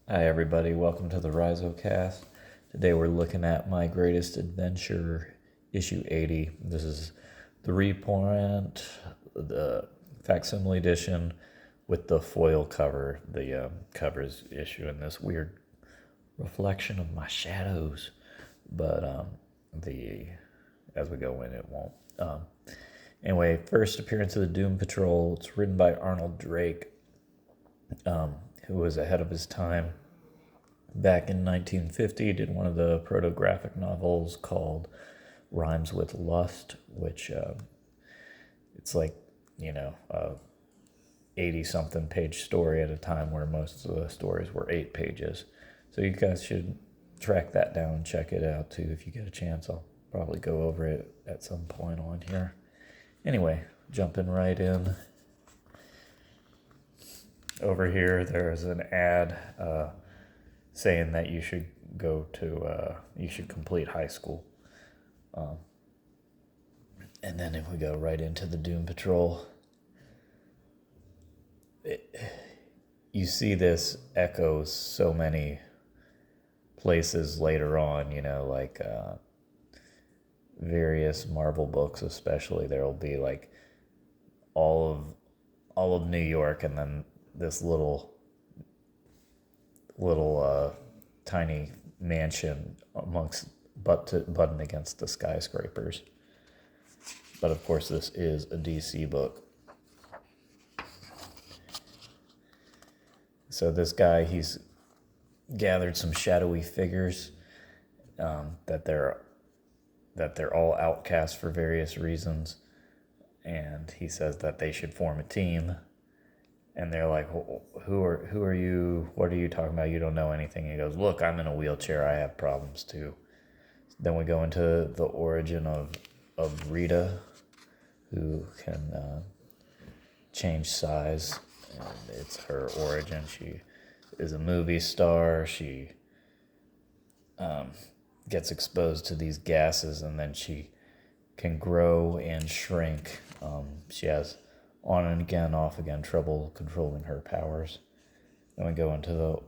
Hi, everybody. Welcome to the Rhizocast. Today we're looking at My Greatest Adventure, issue 80. This is the reprint, the facsimile edition with the foil cover. The cover's issue in this weird reflection of my shadows, but the as we go in, it won't. Anyway, first appearance of the Doom Patrol. It's written by Arnold Drake, who was ahead of his time. Back in 1950, did one of the proto-graphic novels called Rhymes with Lust, which it's like, 80-something page story at a time where most of the stories were 8 pages. So you guys should track that down and check it out too if you get a chance. I'll probably go over it at some point on here. Anyway, jumping right in. Over here, there's an ad saying that you should you should complete high school. And then if we go right into the Doom Patrol, you see this echoes so many places later on, like various Marvel books especially. There'll be like all of New York, and then this little tiny mansion amongst buttoned against the skyscrapers. But of course, this is a DC book. So this guy, he's gathered some shadowy figures that they're all outcast for various reasons, and he says that they should form a team. And they're like, who are you? What are you talking about? You don't know anything. He goes, look, I'm in a wheelchair. I have problems too. Then we go into the origin of Rita, who can change size. And it's her origin. She is a movie star. She gets exposed to these gases, and then she can grow and shrink. She has on and again, off again, trouble controlling her powers. Then we go into the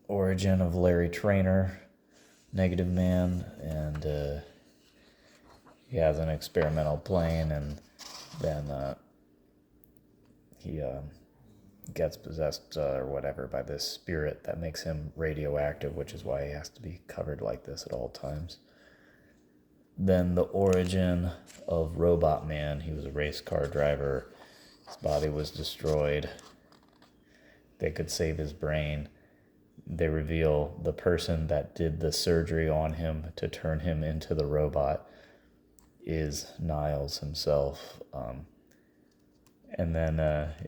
origin of Larry Trainor, Negative Man, and he has an experimental plane, and then he gets possessed or whatever by this spirit that makes him radioactive, which is why he has to be covered like this at all times. Then the origin of Robot Man. He was a race car driver. His body was destroyed. They could save his brain. They reveal the person that did the surgery on him to turn him into the robot is Niles himself. And then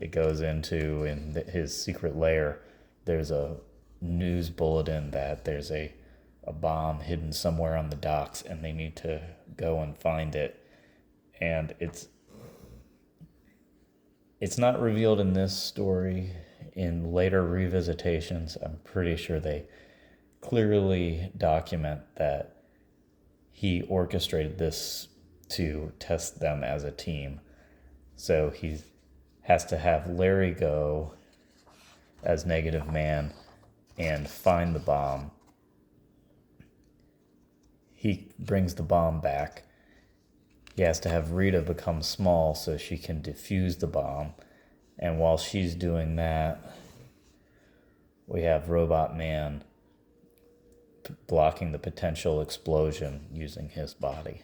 it goes into, in his secret lair, there's a news bulletin that there's a bomb hidden somewhere on the docks, and they need to go and find it. And it's not revealed in this story. In later revisitations, I'm pretty sure they clearly document that he orchestrated this to test them as a team. So he has to have Larry go as Negative Man and find the bomb. He brings the bomb back. He has to have Rita become small so she can defuse the bomb. And while she's doing that, we have Robot Man blocking the potential explosion using his body.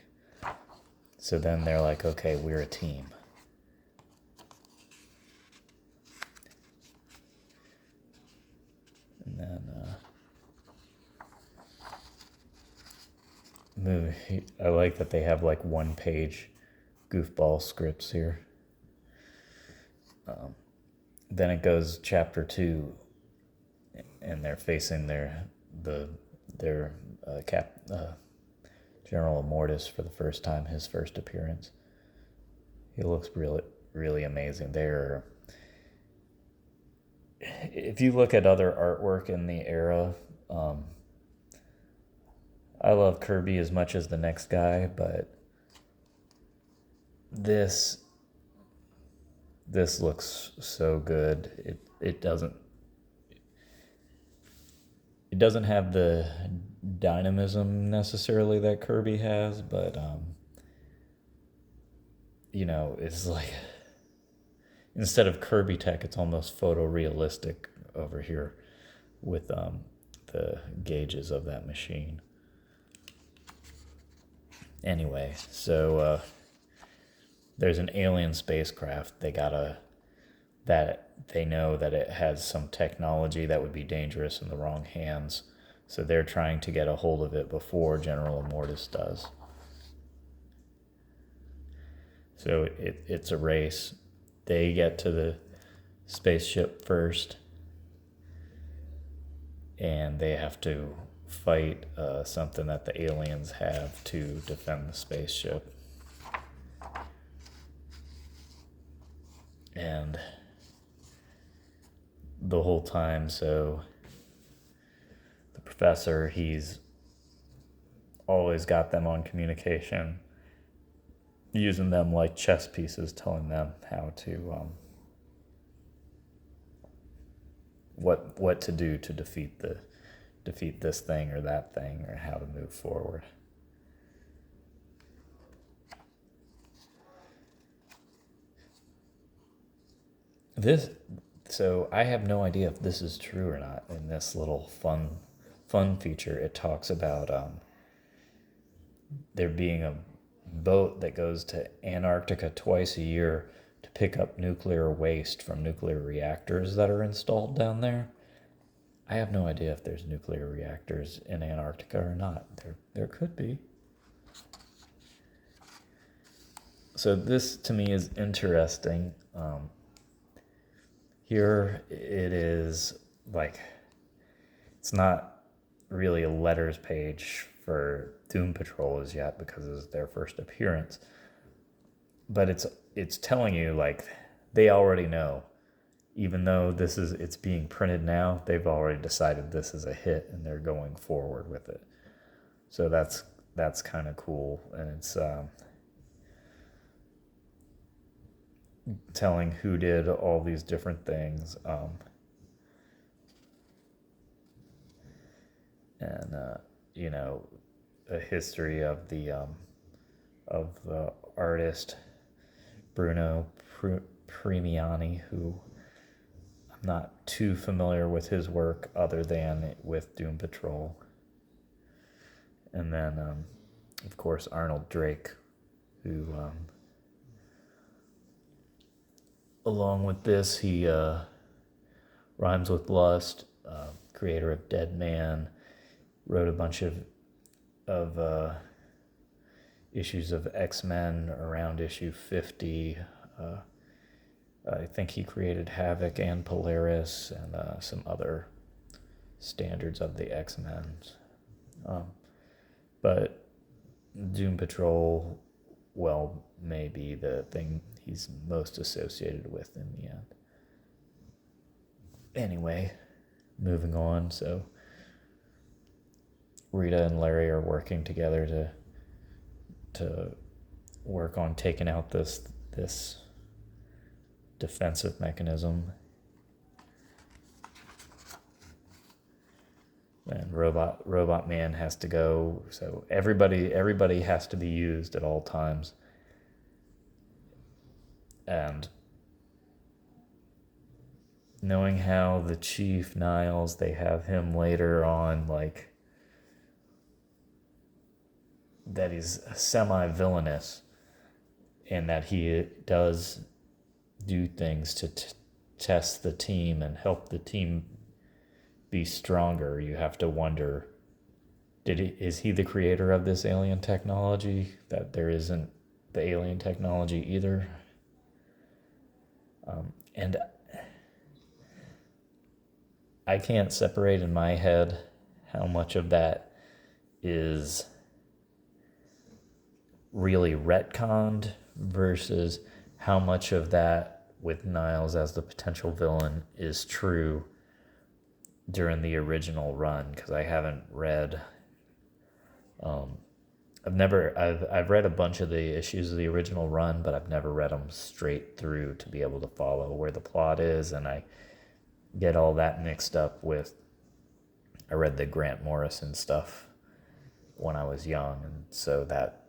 So then they're like, okay, we're a team. And then I like that they have like 1-page goofball scripts here. Then it goes chapter 2, and they're facing their General Immortus for the first time, his first appearance. He looks really, really amazing. If you look at other artwork in the era, I love Kirby as much as the next guy, but this looks so good. It doesn't. it doesn't have the dynamism necessarily that Kirby has, but it's like instead of Kirby tech, it's almost photorealistic over here with the gauges of that machine. Anyway, so there's an alien spacecraft. That they know that it has some technology that would be dangerous in the wrong hands. So they're trying to get a hold of it before General Immortus does. So it's a race. They get to the spaceship first, and they have to fight something that the aliens have to defend the spaceship. And the whole time, so the professor, he's always got them on communication, using them like chess pieces, telling them how to what to do to defeat this thing or that thing, or how to move forward. So I have no idea if this is true or not. In this little fun feature, it talks about there being a boat that goes to Antarctica twice a year to pick up nuclear waste from nuclear reactors that are installed down there. I have no idea if there's nuclear reactors in Antarctica or not. There could be. So this to me is interesting. Here it is like, it's not really a letters page for Doom Patrol as yet because it's their first appearance. But it's telling you like they already know. Even though it's being printed now, they've already decided this is a hit and they're going forward with it. So that's kind of cool, and it's telling who did all these different things, and a history of the artist Bruno Premiani, who I'm not too familiar with his work other than with Doom Patrol. And then, of course, Arnold Drake, who, along with this, he rhymes with lust, creator of Dead Man, wrote a bunch of issues of X-Men around issue 50. I think he created Havoc and Polaris and some other standards of the X-Men. But Doom Patrol, well, may be the thing he's most associated with in the end. Anyway, moving on. So Rita and Larry are working together to work on taking out this defensive mechanism. And Robot Man has to go. So everybody has to be used at all times. And knowing how the Chief Niles, they have him later on, like, that he's semi-villainous, and that he does do things to test the team and help the team be stronger. You have to wonder, is he the creator of this alien technology? That there isn't the alien technology either. And I can't separate in my head how much of that is really retconned versus how much of that with Niles as the potential villain is true during the original run, because I haven't read I've read a bunch of the issues of the original run, but I've never read them straight through to be able to follow where the plot is, and I get all that mixed up with I read the Grant Morrison stuff when I was young, and so that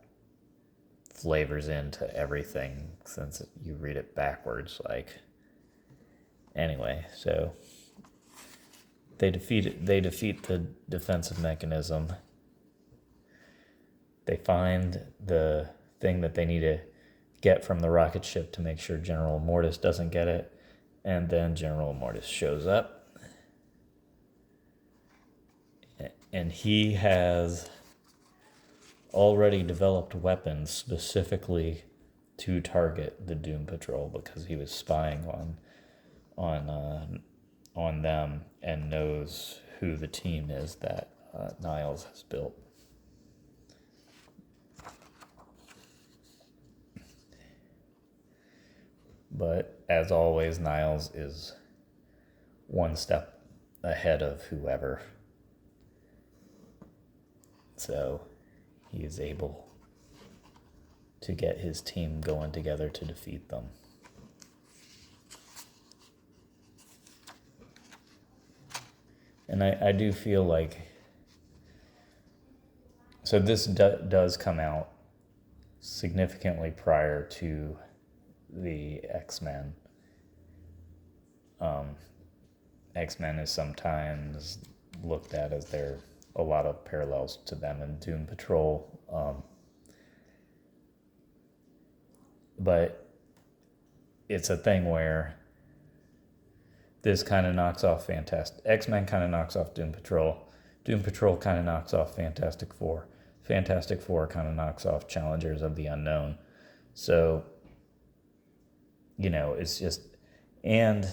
flavors into everything since you read it backwards. Like, anyway, so they defeat the defensive mechanism. They find the thing that they need to get from the rocket ship to make sure General Mortis doesn't get it, and then General Mortis shows up, and he has already developed weapons specifically to target the Doom Patrol because he was spying on them and knows who the team is that Niles has built. But as always, Niles is one step ahead of whoever. So he is able to get his team going together to defeat them. And I do feel like... So this does come out significantly prior to the X-Men. X-Men is sometimes looked at as there a lot of parallels to them in Doom Patrol. But it's a thing where this kind of knocks off X-Men kind of knocks off Doom Patrol. Doom Patrol kind of knocks off Fantastic Four. Fantastic Four kind of knocks off Challengers of the Unknown. So, it's just... And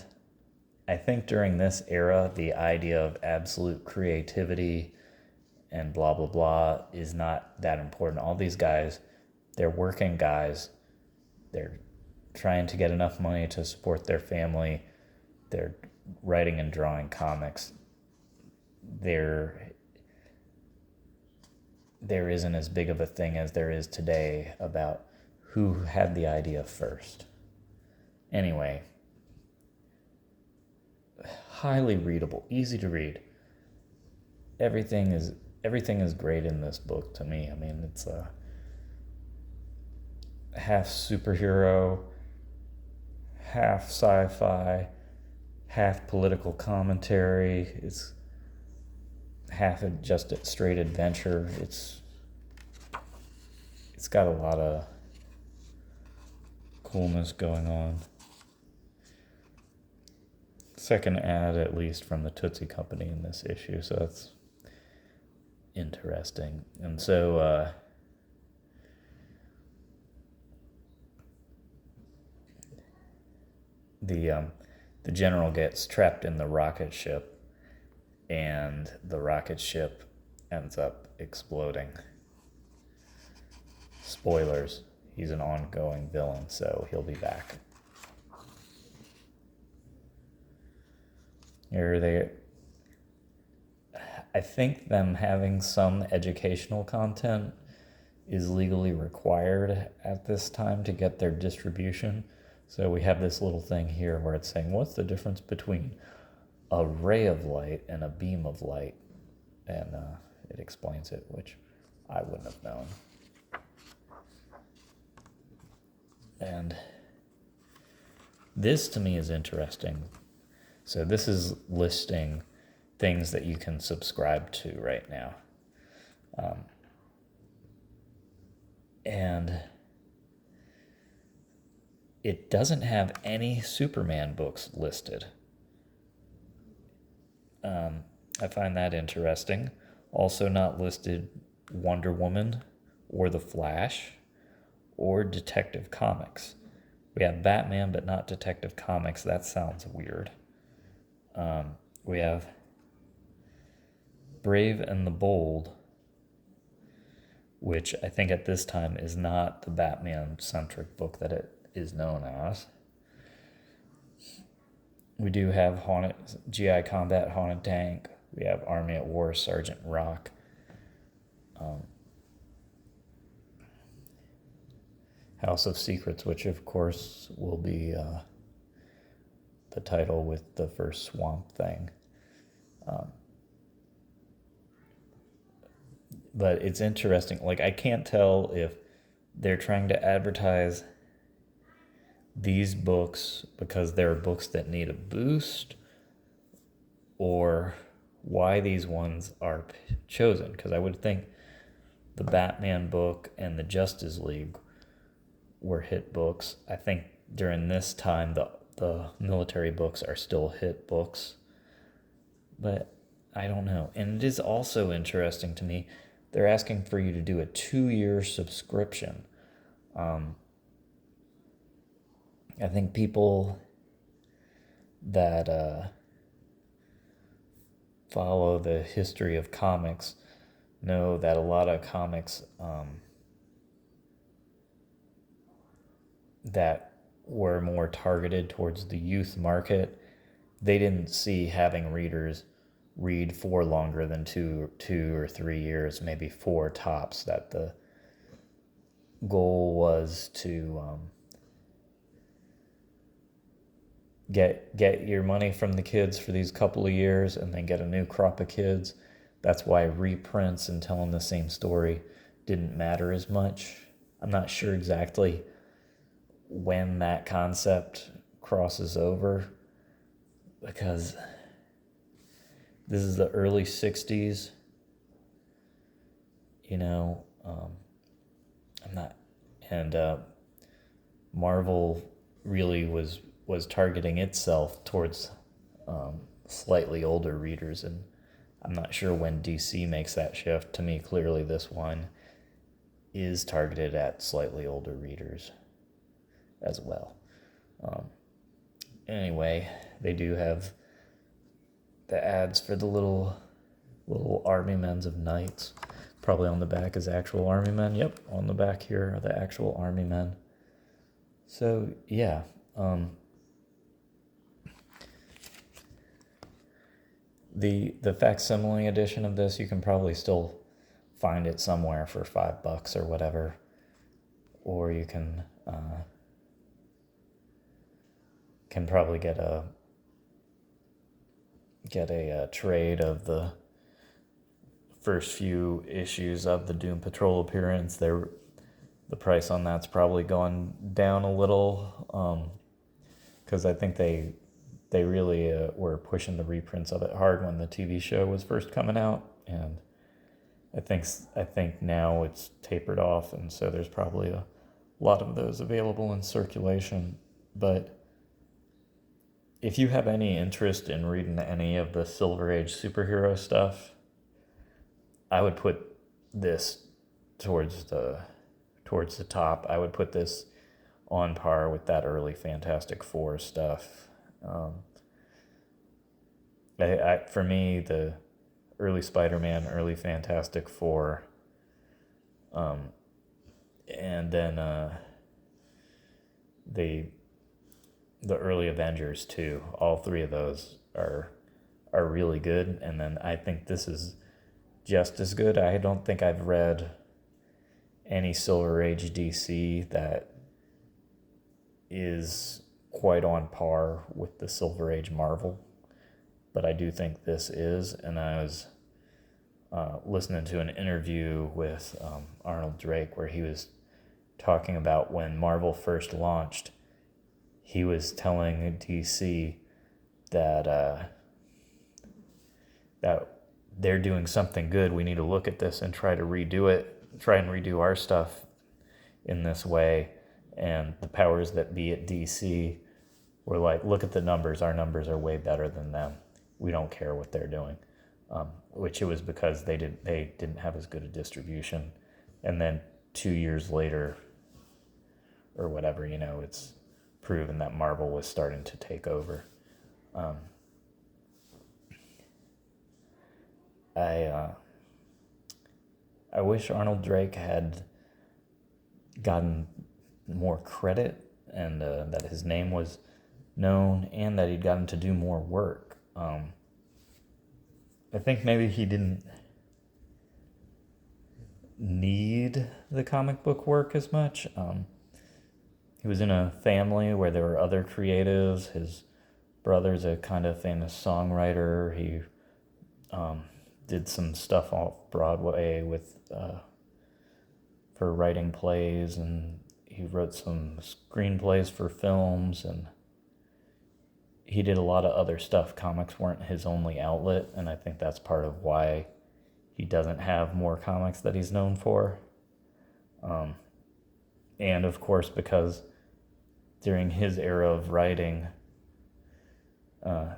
I think during this era, the idea of absolute creativity and blah, blah, blah is not that important. All these guys, they're working guys. They're trying to get enough money to support their family. They're writing and drawing comics. There isn't as big of a thing as there is today about who had the idea first. Anyway, highly readable, easy to read. Everything is great in this book to me. I mean, it's a half superhero, half sci-fi, half political commentary. It's half just a straight adventure. It's got a lot of coolness going on. Second ad, at least, from the Tootsie Company in this issue, so that's interesting. And so the general gets trapped in the rocket ship, and the rocket ship ends up exploding. Spoilers, he's an ongoing villain, so he'll be back. I think them having some educational content is legally required at this time to get their distribution. So we have this little thing here where it's saying, what's the difference between a ray of light and a beam of light? And it explains it, which I wouldn't have known. And this to me is interesting. So this is listing things that you can subscribe to right now. And it doesn't have any Superman books listed. I find that interesting. Also not listed Wonder Woman or The Flash or Detective Comics. We have Batman, but not Detective Comics. That sounds weird. We have Brave and the Bold, which I think at this time is not the Batman-centric book that it is known as. We do have GI Combat Haunted Tank. We have Army at War, Sergeant Rock. House of Secrets, which of course will be the title with the first Swamp Thing. But it's interesting. Like, I can't tell if they're trying to advertise these books because they're books that need a boost, or why these ones are chosen. Because I would think the Batman book and the Justice League were hit books. I think during this time, the military books are still hit books. But I don't know. And it is also interesting to me, they're asking for you to do a 2-year subscription. I think people that follow the history of comics know that a lot of comics that were more targeted towards the youth market, they didn't see having readers read for longer than two or 3 years, maybe 4 tops, that the goal was to get your money from the kids for these couple of years and then get a new crop of kids. That's why reprints and telling the same story didn't matter as much. I'm not sure exactly when that concept crosses over, because this is the early 60s, I'm not, and Marvel really was targeting itself towards slightly older readers, and I'm not sure when DC makes that shift. To me, clearly this one is targeted at slightly older readers as well. Anyway, they do have the ads for the little army men's of knights. Probably on the back is actual army men. Yep, on the back here are the actual army men. So yeah, the facsimile edition of this, you can probably still find it somewhere for $5 or whatever, or you can probably get a trade of the first few issues of the Doom Patrol appearance. The price on that's probably gone down a little, because I think they really were pushing the reprints of it hard when the TV show was first coming out, and I think now it's tapered off, and so there's probably a lot of those available in circulation. But if you have any interest in reading any of the Silver Age superhero stuff, I would put this towards the top. I would put this on par with that early Fantastic Four stuff. For me, the early Spider-Man, early Fantastic Four, and then the early Avengers too. All 3 of those are really good, and then I think this is just as good. I don't think I've read any Silver Age DC that is quite on par with the Silver Age Marvel, but I do think this is. And I was listening to an interview with Arnold Drake where he was talking about when Marvel first launched. He was telling DC that they're doing something good. We need to look at this and try and redo our stuff in this way. And the powers that be at DC were like, look at the numbers. Our numbers are way better than them. We don't care what they're doing. Which it was because they didn't have as good a distribution. And then 2 years later, or whatever, it's proven that Marvel was starting to take over. I wish Arnold Drake had gotten more credit, and that his name was known, and that he'd gotten to do more work. I think maybe he didn't need the comic book work as much. He was in a family where there were other creatives. His brother's a kind of famous songwriter. He did some stuff off Broadway with for writing plays, and he wrote some screenplays for films, and he did a lot of other stuff. Comics weren't his only outlet, and I think that's part of why he doesn't have more comics that he's known for. And of course, because during his era of writing, a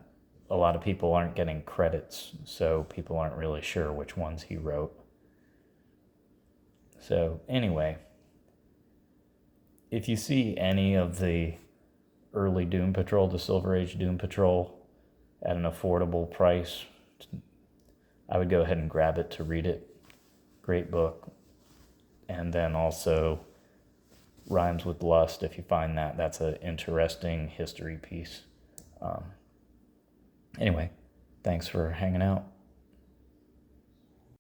lot of people aren't getting credits, so people aren't really sure which ones he wrote. So anyway, if you see any of the early Doom Patrol, the Silver Age Doom Patrol, at an affordable price, I would go ahead and grab it to read it. Great book. And then also Rhymes with Lust, if you find that. That's an interesting history piece. Anyway, thanks for hanging out.